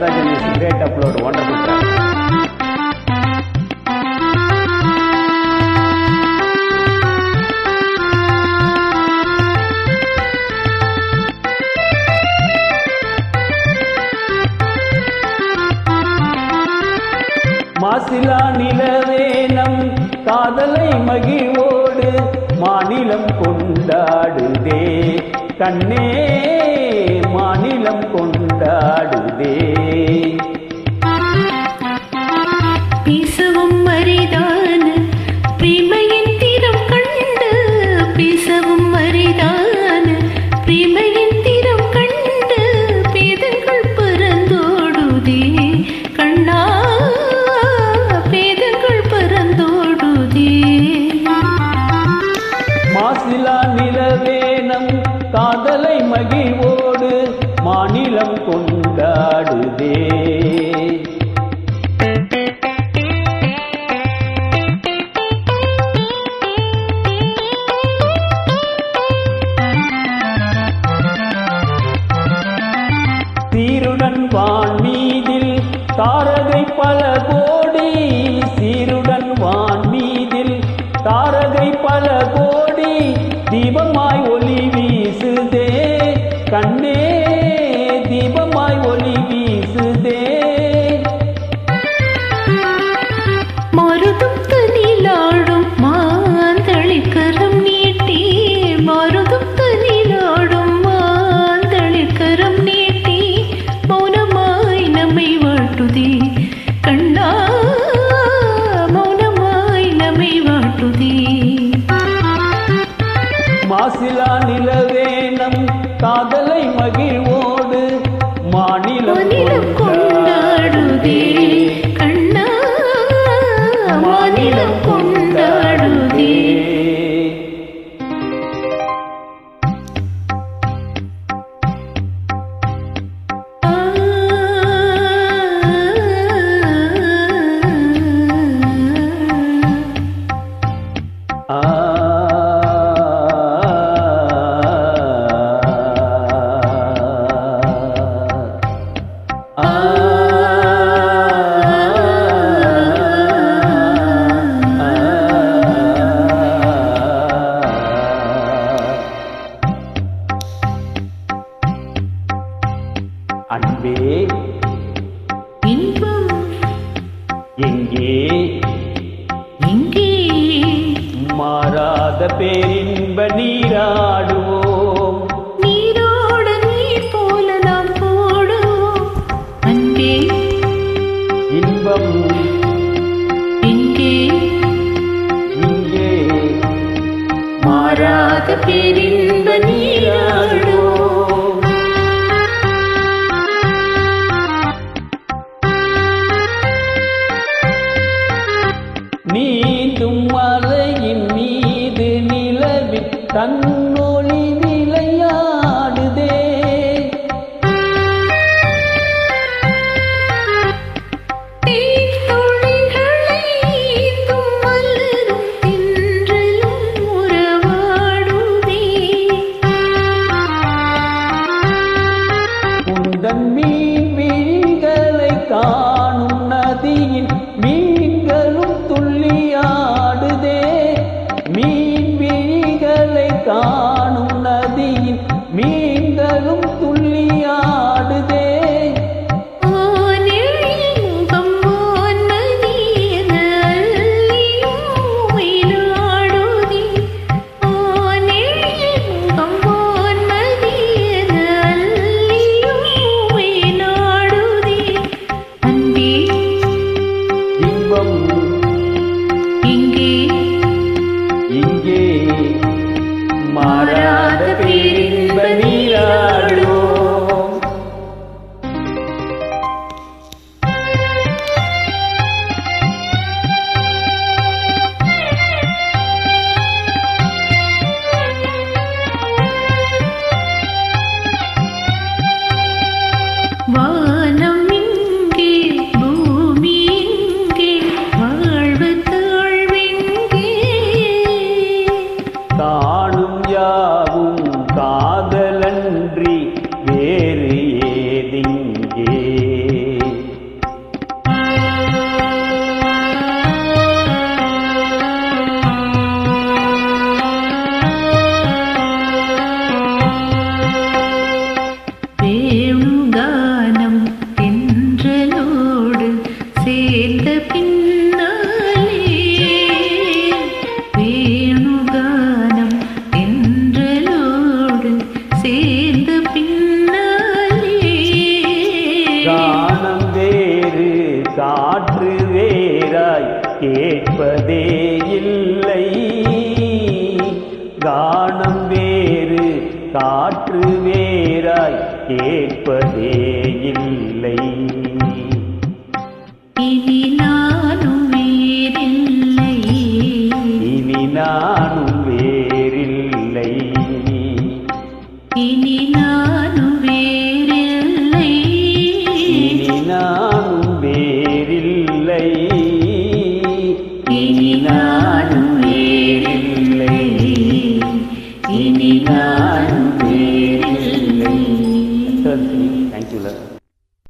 Natarajan is a great upload, wonderful track. மாசிலா நிலவேனம் காதலை மகிழ்வோடு மாநிலம் கொண்டாடுதே கண்ணே மாநிலம் கொண்டாடுதே பேசவும் அரிதான பிரேமையின் தீரம் கண்டு பேசவும் அரிதான பிரேமையின் தீரம் கண்டு பேதங்கள் பறந்தோடுதே கண்ணா மாசிலா நிலவேனம் காதலை மகிழ்வோடு மாநிலம் கொண்டாடுதே சீருடன் வான் மீதில் தாரகை பல கோடி சீருடன் வான் மீதில் தாரகை பல கோடி தீபமாய் ஒளி வீசுதே கண்ணே தீபமாய் ஒளி வீசுதே மருதும் தனிலாடும் மாந்தளிக்கரம் நீட்டி மருதும் தனிலாடும் மாந்தளிக்கரம் நீட்டி மௌனமாய் நம்மை வாழ்த்துதே கண்ணா மௌனமாய் நம்மை வாழ்த்துதே மாசிலா நிலவேனம் காதலை மகிழ்வோடு மாநிலம் கொண்டாடுதே கண்ணா மாநிலம் கொண்டாடுதே அன்பே இன்பம் எங்கே எங்கே மாறாத பேரின்ப நீராடுவோம் நீரோட நீர் போல நாம் போடுவோம் அன்பே இன்பம் எங்கே இங்கே மாறாத பேரின்ப நீராடுவோம் நீந்தும் மலையின் மீது நிலவி தன்னொளி விளையாடுதே தீத்துளிகளை ஈந்தும் மலரும் தென்றலும் உறவாடுதே உந்தன் மீன் விழிகளை காணும் நதியின் மீன்களும் துள்ளியாடுதே மீன் விழிகளை காணும் நதியின் மீன்களும் துள்ளியாடுதே இன்பம் இங்கே இங்கே மாறாத பேரின்ப நீராடுவோம் வானம் இங்கே பூமி இங்கே வாழ்வு தாழ்வெங்கே காணும் யாவும் காற்று வேறாய் கேட்பதே இல்லை. இனி நானும் வேறில்லை, இனி நானும் வேறில்லை, இனி நானும் வேறில்லை, இனி நானும் வேறில்லை, இனி நானும் வேறில்லை, இனி நானும் வேறில்லை. Thank you, love.